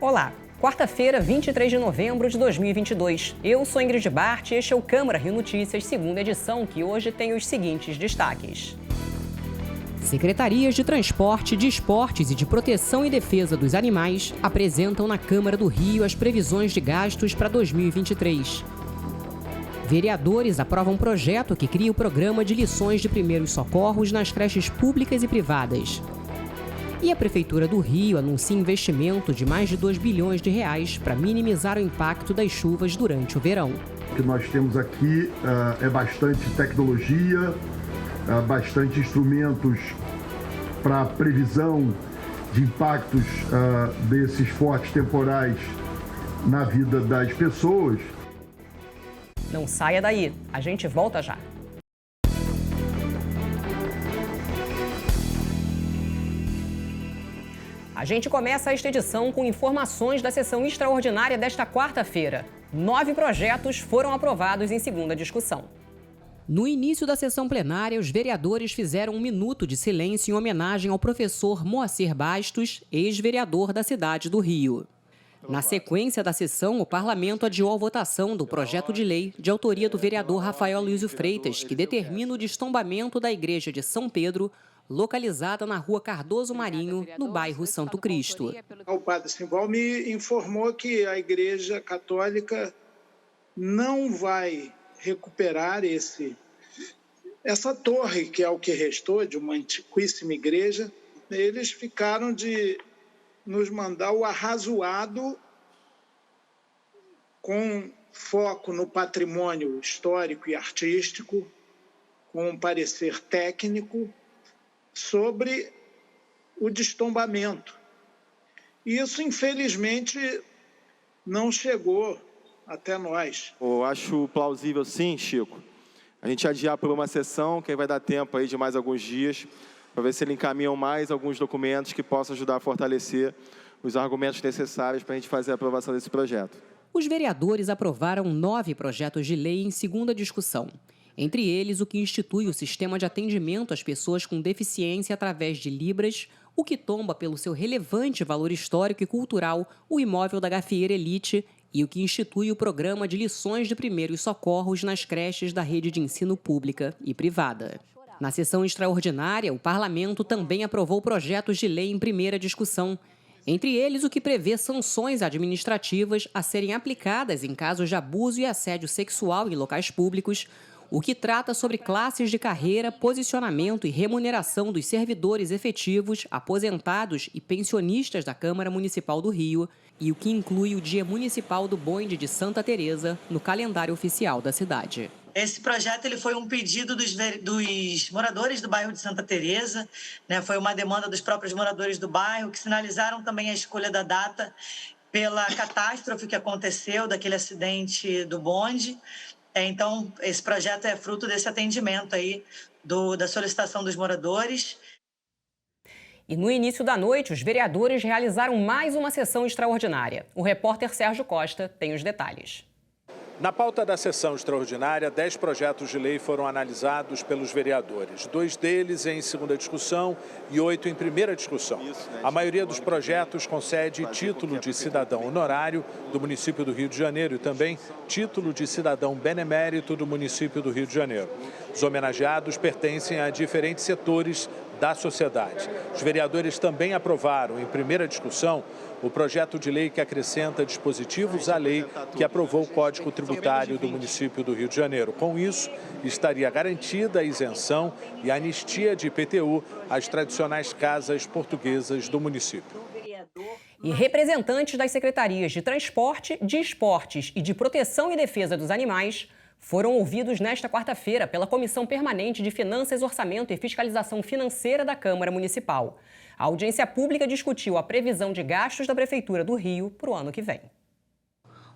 Olá, quarta-feira, 23 de novembro de 2022. Eu sou Ingrid Bart e este é o Câmara Rio Notícias, segunda edição, que hoje tem os seguintes destaques. Secretarias de Transporte, de Esportes e de Proteção e Defesa dos Animais apresentam na Câmara do Rio as previsões de gastos para 2023. Vereadores aprovam um projeto que cria o programa de lições de primeiros socorros nas creches públicas e privadas. E a Prefeitura do Rio anuncia investimento de mais de R$ 2 bilhões para minimizar o impacto das chuvas durante o verão. O que nós temos aqui é bastante tecnologia, bastante instrumentos para previsão de impactos desses fortes temporais na vida das pessoas. Não saia daí, a gente volta já. A gente começa esta edição com informações da sessão extraordinária desta quarta-feira. 9 projetos foram aprovados em segunda discussão. No início da sessão plenária, os vereadores fizeram um minuto de silêncio em homenagem ao professor Moacir Bastos, ex-vereador da cidade do Rio. Na sequência da sessão, o parlamento adiou a votação do projeto de lei de autoria do vereador Rafael Luizio Freitas, que determina o destombamento da igreja de São Pedro, localizada na rua Cardoso Marinho, no bairro Santo Cristo. O padre Simval me informou que a Igreja Católica não vai recuperar essa torre, que é o que restou de uma antiquíssima igreja. Eles ficaram de nos mandar o arrazoado com foco no patrimônio histórico e artístico, com um parecer técnico sobre o destombamento. Isso, infelizmente, não chegou até nós. Eu acho plausível, sim, Chico, a gente adiar por uma sessão, que aí vai dar tempo aí de mais alguns dias, para ver se ele encaminham mais alguns documentos que possam ajudar a fortalecer os argumentos necessários para a gente fazer a aprovação desse projeto. Os vereadores aprovaram 9 projetos de lei em segunda discussão. Entre eles, o que institui o sistema de atendimento às pessoas com deficiência através de Libras, o que tomba pelo seu relevante valor histórico e cultural o imóvel da Gafieira Elite e o que institui o programa de lições de primeiros socorros nas creches da rede de ensino pública e privada. Na sessão extraordinária, o parlamento também aprovou projetos de lei em primeira discussão. Entre eles, o que prevê sanções administrativas a serem aplicadas em casos de abuso e assédio sexual em locais públicos, o que trata sobre classes de carreira, posicionamento e remuneração dos servidores efetivos, aposentados e pensionistas da Câmara Municipal do Rio, e o que inclui o Dia Municipal do Bonde de Santa Teresa no calendário oficial da cidade. Esse projeto ele foi um pedido dos moradores do bairro de Santa Teresa, né? Foi uma demanda dos próprios moradores do bairro, que sinalizaram também a escolha da data pela catástrofe que aconteceu, daquele acidente do bonde. Então, esse projeto é fruto desse atendimento aí, da solicitação dos moradores. E no início da noite, os vereadores realizaram mais uma sessão extraordinária. O repórter Sérgio Costa tem os detalhes. Na pauta da sessão extraordinária, 10 projetos de lei foram analisados pelos vereadores. 2 deles em segunda discussão e 8 em primeira discussão. A maioria dos projetos concede título de cidadão honorário do município do Rio de Janeiro e também título de cidadão benemérito do município do Rio de Janeiro. Os homenageados pertencem a diferentes setores da sociedade. Os vereadores também aprovaram em primeira discussão o projeto de lei que acrescenta dispositivos à lei que aprovou o Código Tributário do município do Rio de Janeiro. Com isso, estaria garantida a isenção e a anistia de IPTU às tradicionais casas portuguesas do município. E representantes das secretarias de Transporte, de Esportes e de Proteção e Defesa dos Animais foram ouvidos nesta quarta-feira pela Comissão Permanente de Finanças, Orçamento e Fiscalização Financeira da Câmara Municipal. A audiência pública discutiu a previsão de gastos da Prefeitura do Rio para o ano que vem.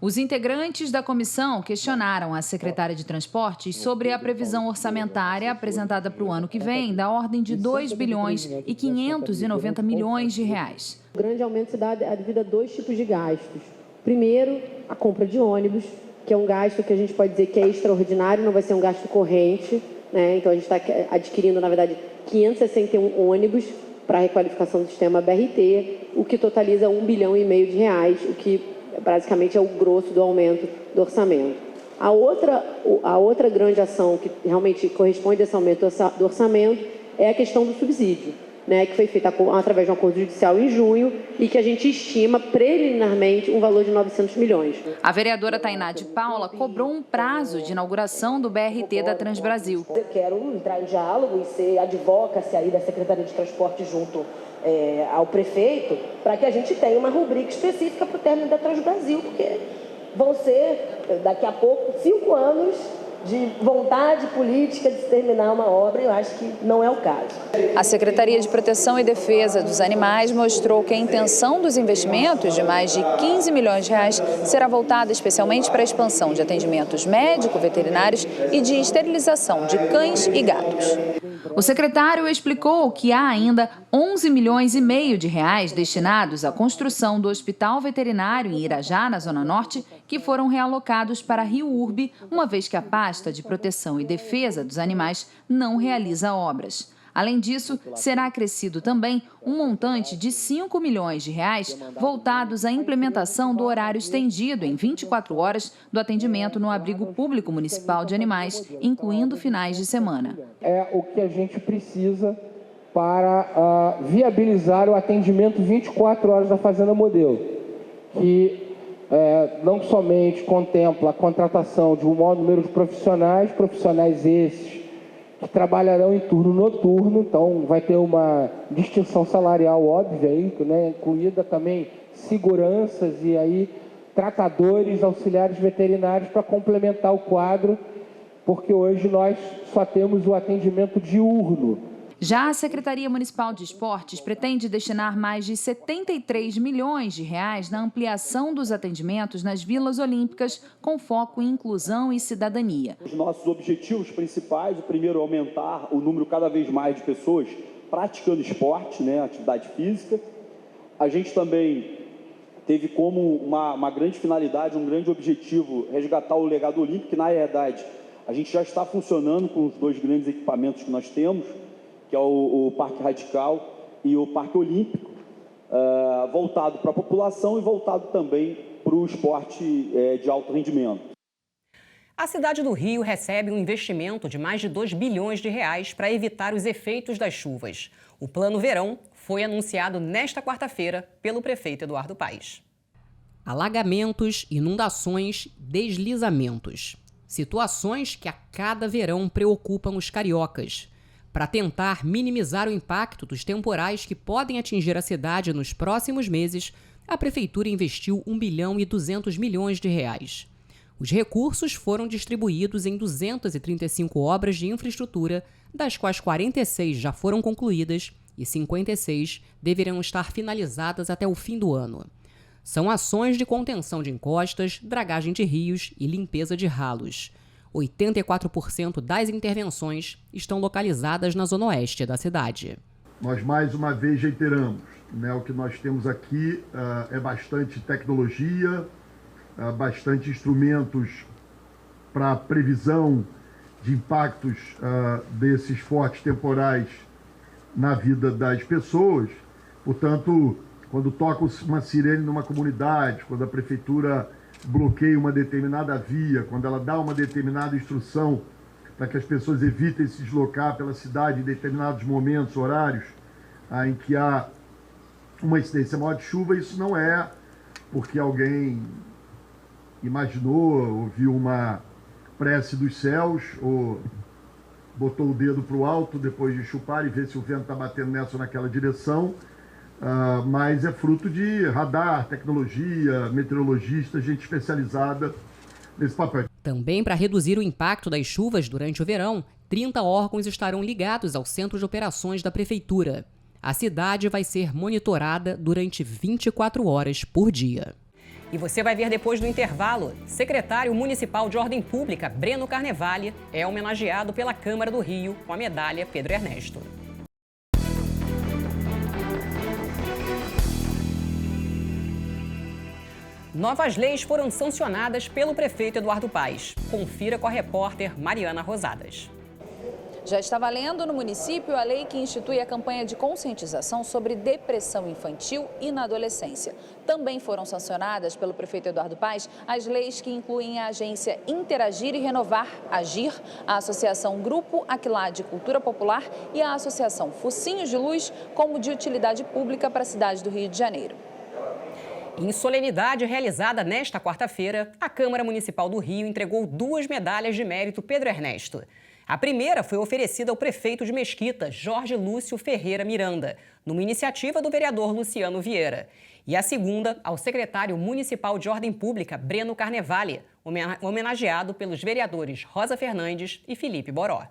Os integrantes da comissão questionaram a secretária de Transportes sobre a previsão orçamentária apresentada para o ano que vem, da ordem de 2 bilhões e 590 milhões de reais. O grande aumento se dá devido a 2 tipos de gastos. Primeiro, a compra de ônibus, que é um gasto que a gente pode dizer que é extraordinário, não vai ser um gasto corrente, né? Então a gente está adquirindo, na verdade, 561 ônibus para a requalificação do sistema BRT, o que totaliza R$ 1,5 bilhão de reais, o que basicamente é o grosso do aumento do orçamento. A outra grande ação que realmente corresponde a esse aumento do orçamento é a questão do subsídio, né, que foi feita através de um acordo judicial em junho e que a gente estima preliminarmente um valor de 900 milhões. A vereadora Tainá de Paula cobrou um prazo de inauguração do BRT da Transbrasil. Eu quero entrar em diálogo e ser advocacy aí da Secretaria de Transporte junto ao prefeito, para que a gente tenha uma rubrica específica para o término da Transbrasil, porque vão ser, daqui a pouco, 5 anos de vontade política de terminar uma obra, eu acho que não é o caso. A Secretaria de Proteção e Defesa dos Animais mostrou que a intenção dos investimentos de mais de 15 milhões de reais será voltada especialmente para a expansão de atendimentos médico-veterinários e de esterilização de cães e gatos. O secretário explicou que há ainda 11 milhões e meio de reais destinados à construção do Hospital Veterinário em Irajá, na Zona Norte, que foram realocados para Rio Urbe, uma vez que a pasta de Proteção e Defesa dos Animais não realiza obras. Além disso, será acrescido também um montante de 5 milhões de reais voltados à implementação do horário estendido em 24 horas do atendimento no abrigo público municipal de animais, incluindo finais de semana. É o que a gente precisa para viabilizar o atendimento 24 horas da Fazenda Modelo, que não somente contempla a contratação de um maior número de profissionais esses que trabalharão em turno noturno, então vai ter uma distinção salarial óbvia aí, né, incluída também seguranças e aí tratadores, auxiliares veterinários para complementar o quadro, porque hoje nós só temos o atendimento diurno. Já a Secretaria Municipal de Esportes pretende destinar mais de 73 milhões de reais na ampliação dos atendimentos nas vilas olímpicas, com foco em inclusão e cidadania. Os nossos objetivos principais, o primeiro é aumentar o número cada vez mais de pessoas praticando esporte, né, atividade física. A gente também teve como uma grande finalidade, um grande objetivo, resgatar o legado olímpico, que na verdade a gente já está funcionando com os 2 grandes equipamentos que nós temos, que é o Parque Radical e o Parque Olímpico, voltado para a população e voltado também para o esporte de alto rendimento. A cidade do Rio recebe um investimento de mais de 2 bilhões de reais para evitar os efeitos das chuvas. O Plano Verão foi anunciado nesta quarta-feira pelo prefeito Eduardo Paes. Alagamentos, inundações, deslizamentos. Situações que a cada verão preocupam os cariocas. Para tentar minimizar o impacto dos temporais que podem atingir a cidade nos próximos meses, a Prefeitura investiu 1 bilhão e 200 milhões de reais. Os recursos foram distribuídos em 235 obras de infraestrutura, das quais 46 já foram concluídas e 56 deverão estar finalizadas até o fim do ano. São ações de contenção de encostas, dragagem de rios e limpeza de ralos. 84% das intervenções estão localizadas na zona oeste da cidade. Nós mais uma vez reiteramos, né, o que nós temos aqui é bastante tecnologia, bastante instrumentos para previsão de impactos desses fortes temporais na vida das pessoas. Portanto, quando toca uma sirene numa comunidade, quando a prefeitura bloqueia uma determinada via, quando ela dá uma determinada instrução para que as pessoas evitem se deslocar pela cidade em determinados momentos, horários, em que há uma incidência maior de chuva, isso não é porque alguém imaginou, ouviu uma prece dos céus, ou botou o dedo para o alto depois de chupar e ver se o vento está batendo nessa ou naquela direção, mas é fruto de radar, tecnologia, meteorologista, gente especializada nesse papel. Também para reduzir o impacto das chuvas durante o verão, 30 órgãos estarão ligados ao Centro de Operações da Prefeitura. A cidade vai ser monitorada durante 24 horas por dia. E você vai ver depois do intervalo, secretário municipal de Ordem Pública, Breno Carnevale, é homenageado pela Câmara do Rio com a medalha Pedro Ernesto. Novas leis foram sancionadas pelo prefeito Eduardo Paes. Confira com a repórter Mariana Rosadas. Já está valendo no município a lei que institui a campanha de conscientização sobre depressão infantil e na adolescência. Também foram sancionadas pelo prefeito Eduardo Paes as leis que incluem a agência Interagir e Renovar, AGIR, a Associação Grupo Aquilade Cultura Popular e a Associação Focinhos de Luz como de utilidade pública para a cidade do Rio de Janeiro. Em solenidade realizada nesta quarta-feira, a Câmara Municipal do Rio entregou 2 medalhas de mérito Pedro Ernesto. A primeira foi oferecida ao prefeito de Mesquita, Jorge Lúcio Ferreira Miranda, numa iniciativa do vereador Luciano Vieira. E a segunda ao secretário municipal de Ordem Pública, Breno Carnevale, homenageado pelos vereadores Rosa Fernandes e Felipe Boró.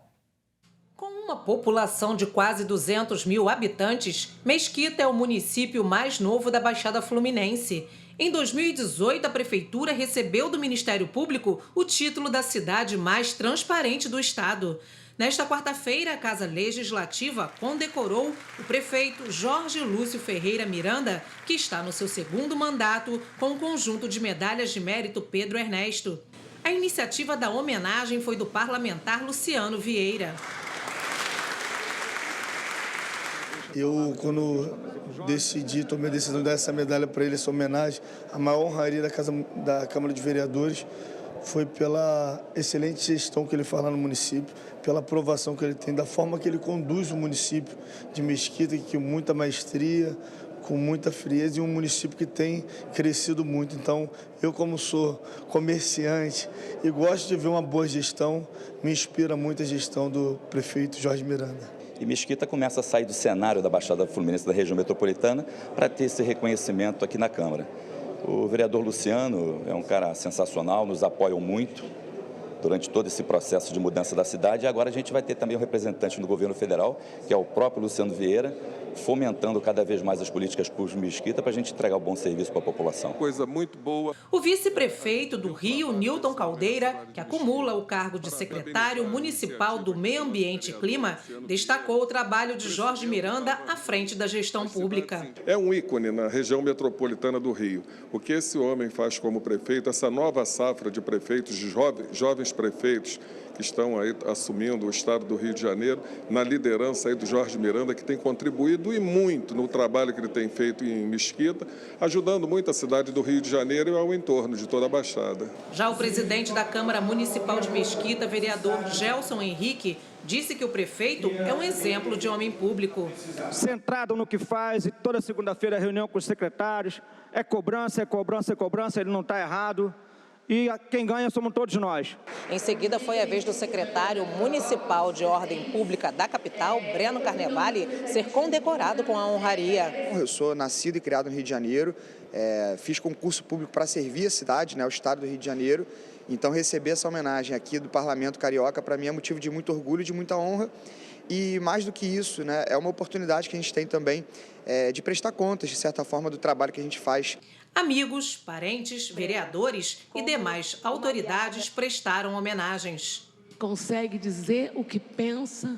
Com uma população de quase 200 mil habitantes, Mesquita é o município mais novo da Baixada Fluminense. Em 2018, a Prefeitura recebeu do Ministério Público o título da cidade mais transparente do estado. Nesta quarta-feira, a Casa Legislativa condecorou o prefeito Jorge Lúcio Ferreira Miranda, que está no seu segundo mandato, com um conjunto de medalhas de mérito Pedro Ernesto. A iniciativa da homenagem foi do parlamentar Luciano Vieira. Eu, quando tomei a decisão de dar essa medalha para ele, essa homenagem, a maior honraria da Câmara de Vereadores foi pela excelente gestão que ele faz lá no município, pela aprovação que ele tem, da forma que ele conduz o município de Mesquita, que com muita maestria, com muita frieza, e um município que tem crescido muito. Então, eu, como sou comerciante e gosto de ver uma boa gestão, me inspira muito a gestão do prefeito Jorge Miranda. E Mesquita começa a sair do cenário da Baixada Fluminense da região metropolitana para ter esse reconhecimento aqui na Câmara. O vereador Luciano é um cara sensacional, nos apoia muito durante todo esse processo de mudança da cidade. E agora a gente vai ter também um representante do governo federal, que é o próprio Luciano Vieira, fomentando cada vez mais as políticas públicas de Mesquita para a gente entregar um bom serviço para a população. Coisa muito boa. O vice-prefeito do Rio, Nilton Caldeira, que acumula o cargo de secretário municipal do Meio Ambiente e Clima, destacou o trabalho de Jorge Miranda à frente da gestão pública. É um ícone na região metropolitana do Rio. O que esse homem faz como prefeito, essa nova safra de prefeitos, de jovens prefeitos, que estão aí assumindo o estado do Rio de Janeiro, na liderança aí do Jorge Miranda, que tem contribuído e muito no trabalho que ele tem feito em Mesquita, ajudando muito a cidade do Rio de Janeiro e ao entorno de toda a Baixada. Já o presidente da Câmara Municipal de Mesquita, vereador Gelson Henrique, disse que o prefeito é um exemplo de homem público. Centrado no que faz, e toda segunda-feira reunião com os secretários, é cobrança, ele não está errado. E quem ganha somos todos nós. Em seguida, foi a vez do secretário municipal de Ordem Pública da capital, Breno Carnevale, ser condecorado com a honraria. Eu sou nascido e criado no Rio de Janeiro, fiz concurso público para servir a cidade, o estado do Rio de Janeiro. Então, receber essa homenagem aqui do Parlamento Carioca, para mim, é motivo de muito orgulho, de muita honra. E, mais do que isso, é uma oportunidade que a gente tem também de prestar contas, de certa forma, do trabalho que a gente faz. Amigos, parentes, vereadores e demais autoridades prestaram homenagens. Consegue dizer o que pensa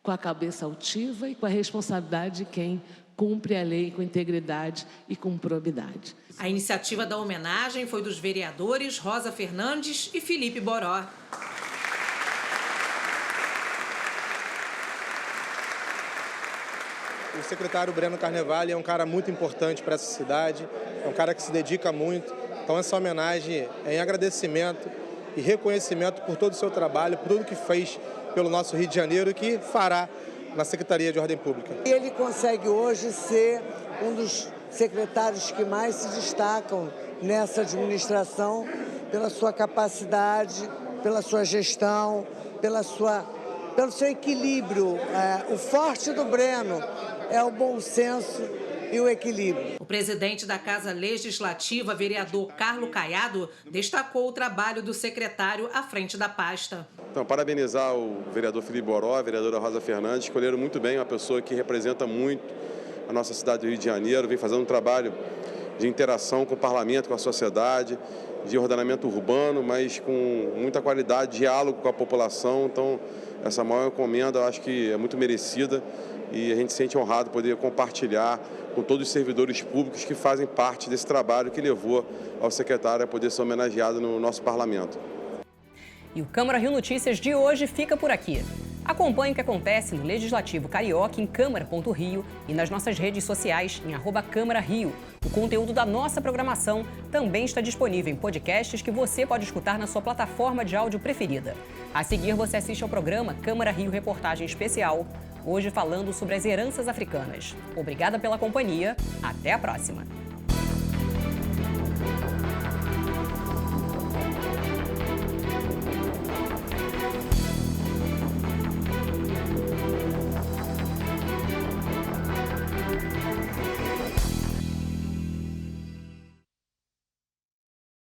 com a cabeça altiva e com a responsabilidade de quem cumpre a lei com integridade e com probidade. A iniciativa da homenagem foi dos vereadores Rosa Fernandes e Felipe Boró. O secretário Breno Carnevale é um cara muito importante para essa cidade, é um cara que se dedica muito. Então essa homenagem é em agradecimento e reconhecimento por todo o seu trabalho, por tudo que fez pelo nosso Rio de Janeiro e que fará na Secretaria de Ordem Pública. Ele consegue hoje ser um dos secretários que mais se destacam nessa administração pela sua capacidade, pela sua gestão, pelo seu equilíbrio. O forte do Breno é o bom senso e o equilíbrio. O presidente da Casa Legislativa, vereador Carlos Caiado, destacou o trabalho do secretário à frente da pasta. Então, parabenizar o vereador Felipe Boró, a vereadora Rosa Fernandes, escolheram muito bem uma pessoa que representa muito a nossa cidade do Rio de Janeiro, vem fazendo um trabalho de interação com o parlamento, com a sociedade, de ordenamento urbano, mas com muita qualidade, diálogo com a população. Então, essa maior encomenda, eu acho que é muito merecida e a gente se sente honrado poder compartilhar com todos os servidores públicos que fazem parte desse trabalho que levou ao secretário a poder ser homenageado no nosso parlamento. E o Câmara Rio Notícias de hoje fica por aqui. Acompanhe o que acontece no Legislativo Carioca em Câmara.Rio e nas nossas redes sociais em @CâmaraRio. O conteúdo da nossa programação também está disponível em podcasts que você pode escutar na sua plataforma de áudio preferida. A seguir, você assiste ao programa Câmara Rio Reportagem Especial, hoje falando sobre as heranças africanas. Obrigada pela companhia, até a próxima!